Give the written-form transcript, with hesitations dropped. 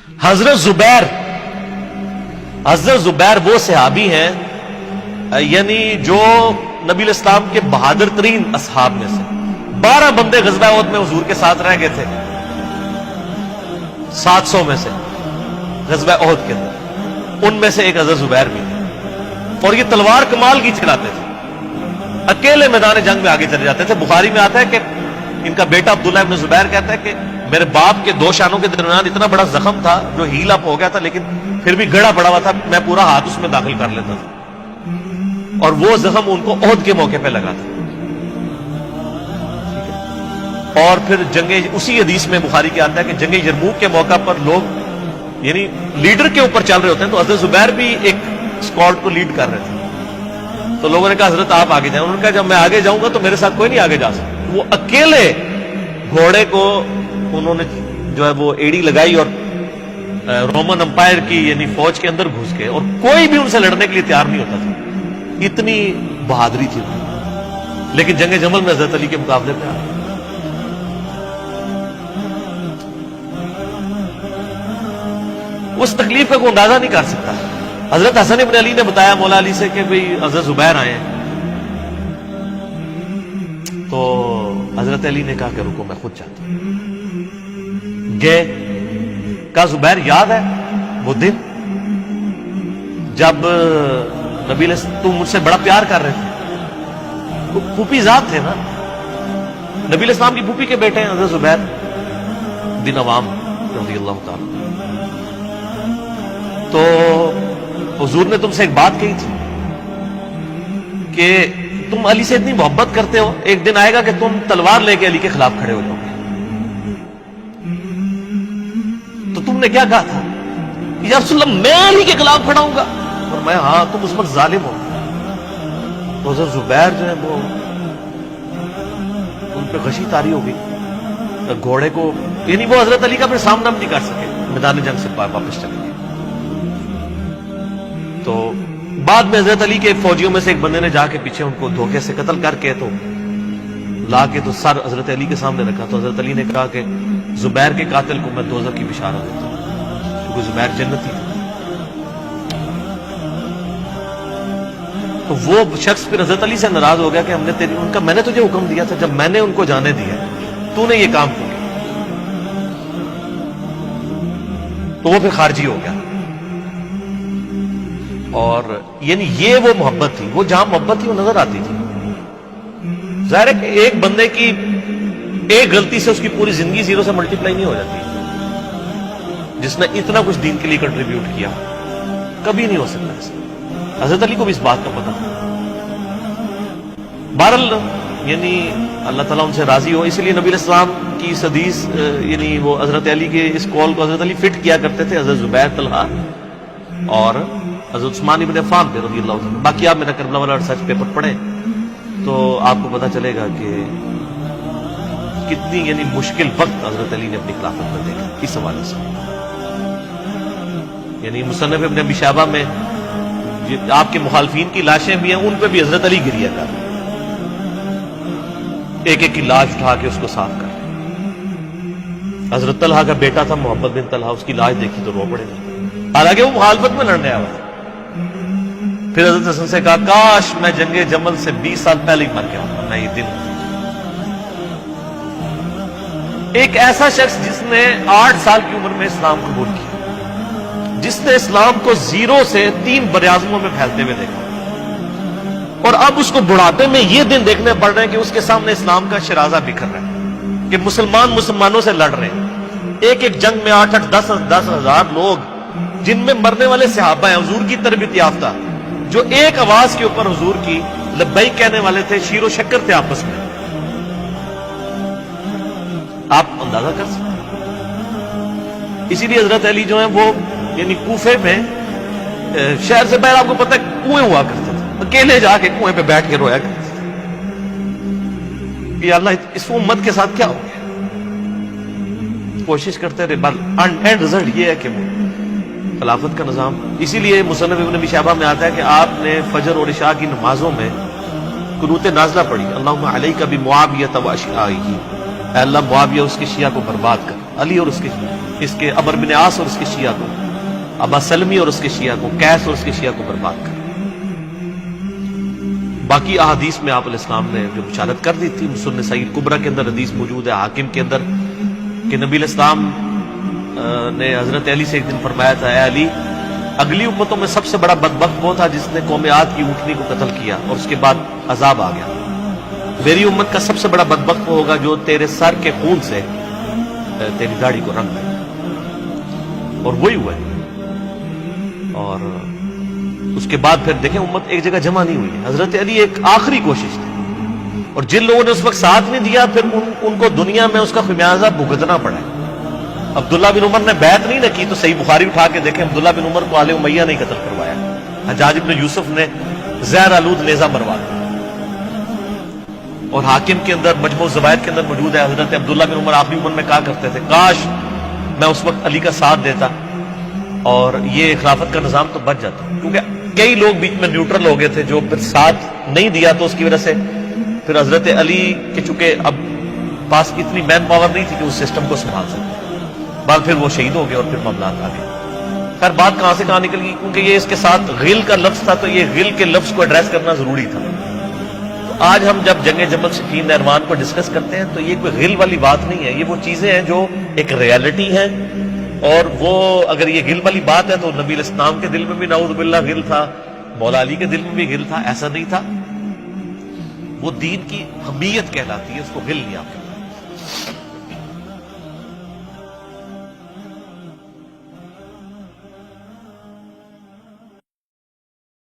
حضرت زبیر وہ صحابی ہیں یعنی جو نبی الاسلام کے بہادر ترین اصحاب میں سے 12 بندے غزوہ احد میں حضور کے ساتھ رہ گئے تھے 700 میں سے غزوہ احد کے اندر، ان میں سے ایک حضرت زبیر بھی تھے، اور یہ تلوار کمال کی چلاتے تھے، اکیلے میدان جنگ میں آگے چلے جاتے تھے۔ بخاری میں آتا ہے کہ ان کا بیٹا عبداللہ ابن زبیر کہتا ہے کہ میرے باپ کے 2 شانوں کے درمیان اتنا بڑا زخم تھا جو ہیل اپ ہو گیا تھا، لیکن پھر بھی گڑا پڑا ہوا تھا، میں پورا ہاتھ اس میں داخل کر لیتا تھا، اور وہ زخم ان کو احد کے موقع پہ لگا تھا۔ اور پھر اسی حدیث میں بخاری کے آتا ہے کہ جنگ یرموک کے موقع پر لوگ یعنی لیڈر کے اوپر چل رہے ہوتے ہیں، تو حضرت زبیر بھی ایک اسکواڈ کو لیڈ کر رہے تھے، تو لوگوں نے کہا حضرت آپ آگے جائیں، انہوں نے کہا جب میں آگے جاؤں گا تو میرے ساتھ کوئی نہیں آگے جا سکتا۔ وہ اکیلے گھوڑے کو انہوں نے جو ہے وہ ایڑی لگائی اور رومن امپائر کی یعنی فوج کے اندر گھس گئے، اور کوئی بھی ان سے لڑنے کے لیے تیار نہیں ہوتا تھا، اتنی بہادری تھی ان، لیکن جنگ جمل میں حضرت علی کے مقابلے پہ آ گئے۔ اس تکلیف کا کوئی اندازہ نہیں کر سکتا۔ حضرت حسن ابن علی نے بتایا مولا علی سے کہ بھئی حضرت زبیر آئے ہیں، تو حضرت علی نے کہا کہ رکو میں خود چاہتا ہوں۔ گئے، کہا زبیر یاد ہے وہ دن جب نبی تم مجھ سے بڑا پیار کر رہے تھے، پھوپھی ذات تھے نا، نبی الاسلام کی پھوپھی کے بیٹے ہیں حضرت زبیر بن عوام رضی اللہ تعالی۔ تو حضور نے تم سے ایک بات کہی تھی کہ تم علی سے اتنی محبت کرتے ہو، ایک دن آئے گا کہ تم تلوار لے کے علی کے خلاف کھڑے ہو جاؤ گے۔ تو تم نے کیا کہا تھا؟ یا رسول اللہ میں علی کے خلاف کھڑا ہوں گا؟ اور میں ہاں تم اس وقت ظالم ہو۔ تو حضرت زبیر جو ہے وہ ان پہ غشی طاری ہو گئی، گھوڑے کو یعنی وہ حضرت علی کا پھر سامنا نہیں کر سکے، میدان جنگ سے واپس چلے گئے۔ تو بعد میں حضرت علی کے فوجیوں میں سے ایک بندے نے جا کے پیچھے ان کو دھوکے سے قتل کر کے تو لا کے تو سر حضرت علی کے سامنے رکھا، تو حضرت علی نے کہا کہ زبیر کے قاتل کو میں دوزخ کی بشارت دیتا ہوں، کیونکہ زبیر جنتی تھا۔ تو وہ شخص پھر حضرت علی سے ناراض ہو گیا کہ میں نے تجھے حکم دیا تھا، جب میں نے ان کو جانے دیا تو نے یہ کام کیا، تو وہ پھر خارجی ہو گیا۔ اور یعنی یہ وہ محبت تھی، وہ جہاں محبت تھی وہ نظر آتی تھی۔ ظاہر ہے کہ ایک بندے کی ایک غلطی سے اس کی پوری زندگی 0 سے ملٹیپلائی نہیں ہو جاتی، جس نے اتنا کچھ دین کے لیے کنٹریبیوٹ کیا کبھی نہیں ہو سکتا ایسا۔ حضرت علی کو بھی اس بات کا پتہ تھا۔ بہرحال یعنی اللہ تعالیٰ ان سے راضی ہو، اس لیے نبی علیہ السلام کی اس حدیث یعنی وہ حضرت علی کے اس قول کو حضرت علی فٹ کیا کرتے تھے، حضرت زبیر، طلحہ اور حضرت عثمان ابن عفان پہ رضی اللہ عنہ۔ باقی آپ میرا کربلا والا ریسرچ پیپر پڑھیں تو آپ کو پتہ چلے گا کہ کتنی یعنی مشکل وقت حضرت علی نے اپنی خلافت میں دیکھا اس حوالے سے۔ یعنی مصنف ابن ابی شیبہ میں آپ کے مخالفین کی لاشیں بھی ہیں، ان پہ بھی حضرت علی گریہ کر رہے، ایک ایک کی لاش اٹھا کے اس کو صاف کر رہے۔ حضرت طلحہ کا بیٹا تھا محمد بن طلحہ، اس کی لاش دیکھی تو رو پڑے گا، حالانکہ وہ مخالفت میں لڑنے آیا تھا۔ پھر حضرت حسن سے کہا کاش میں جنگ جمل سے 20 سال پہلے ہی مر گیا ہوں، میں یہ دن۔ ایک ایسا شخص جس نے 8 سال کی عمر میں اسلام قبول کیا، جس نے اسلام کو 0 سے 3 براعظموں میں پھیلتے ہوئے دیکھا، اور اب اس کو بڑھاپے میں یہ دن دیکھنے پڑ رہے ہیں کہ اس کے سامنے اسلام کا شرازہ بکھر رہا ہے، کہ مسلمانوں سے لڑ رہے ہیں۔ ایک ایک جنگ میں 8-8 10 ہزار لوگ، جن میں مرنے والے صحابہ ہیں حضور کی تربیت یافتہ، جو ایک آواز کے اوپر حضور کی لبیک کہنے والے تھے، شیر و شکر تھے آپس میں۔ آپ اندازہ کر سکتے ہیں۔ اسی لیے حضرت علی جو ہیں وہ یعنی کوفے میں شہر سے باہر آپ کو پتہ ہے کنویں ہوا کرتے تھے، اکیلے جا کے کنویں پہ بیٹھ کے رویا کرتے تھے کہ اللہ اس امت کے ساتھ کیا ہو گیا۔ کوشش کرتے رہے، اینڈ رزلٹ یہ ہے کہ خلافت کا نظام۔ اسی لیے مصنف ابن ابی شیبہ میں آتا ہے کہ آپ نے فجر اور عشاء کی نمازوں میں قنوت نازلہ پڑھی، اللہم علیک بمعاویہ و اشیاعہ، اے اللہ معاویہ اس کے شیعہ کو برباد کر۔ علی اور اس کے عمر بن عاص اور اس کے شیعہ کو، ابا سلمی اور اس کے شیعہ کو، قیس اور اس کے شیعہ کو برباد کر۔ باقی احادیث میں آپ علیہ السلام نے جو بشارت کر دی تھی، مسنن سعید کبرا کے اندر حدیث موجود ہے، حاکم کے اندر، کہ نبی علیہ السلام نے حضرت علی سے ایک دن فرمایا تھا، اے علی، اگلی امتوں میں سب سے بڑا بدبخت وہ تھا جس نے قوم عاد کی اونٹنی کو قتل کیا اور اس کے بعد عذاب آ گیا۔ میری امت کا سب سے بڑا بدبخت وہ ہوگا جو تیرے سر کے خون سے تیری داڑھی کو رنگ دے، اور وہی ہوا ہے۔ اور اس کے بعد پھر دیکھیں امت ایک جگہ جمع نہیں ہوئی ہے۔ حضرت علی ایک آخری کوشش تھی، اور جن لوگوں نے اس وقت ساتھ نہیں دیا پھر ان کو دنیا میں اس کا خمیازہ بھگتنا پڑا ہے۔ عبداللہ بن عمر نے بیعت نہیں نہ کی تو صحیح بخاری اٹھا کے دیکھیں، عبداللہ بن عمر کو آل امیہ نہیں قتل کروایا، حجاج بن یوسف نے زہر آلود نیزہ مروا دیا۔ اور حاکم کے اندر مجموع الزوائد کے اندر موجود ہے، حضرت عبداللہ بن عمر آخری عمر میں کہا کرتے تھے، کاش میں اس وقت علی کا ساتھ دیتا اور یہ خلافت کا نظام تو بچ جاتا، کیونکہ کئی لوگ بیچ میں نیوٹرل ہو گئے تھے جو پھر ساتھ نہیں دیا، تو اس کی وجہ سے پھر حضرت علی کے چونکہ اب پاس اتنی مین پاور نہیں تھی کہ اس سسٹم کو سنبھال سکتے، بعد پھر وہ شہید ہو گئے اور پھر معاملات آ گئے۔ خیر بات کہاں سے کہاں نکل گئی، کیونکہ یہ اس کے ساتھ غل کا لفظ تھا، تو یہ غل کے لفظ کو ایڈریس کرنا ضروری تھا۔ تو آج ہم جب جنگ جمل صفین نہروان کو ڈسکس کرتے ہیں تو یہ کوئی غل والی بات نہیں ہے، یہ وہ چیزیں ہیں جو ایک ریالٹی ہیں، اور وہ اگر یہ غل والی بات ہے تو نبی علیہ السلام کے دل میں بھی نعوذ باللہ غل تھا، مولا علی کے دل میں بھی غل تھا، ایسا نہیں تھا۔ وہ دین کی حمیت کہلاتی ہے، اس کو غل نہیں آپ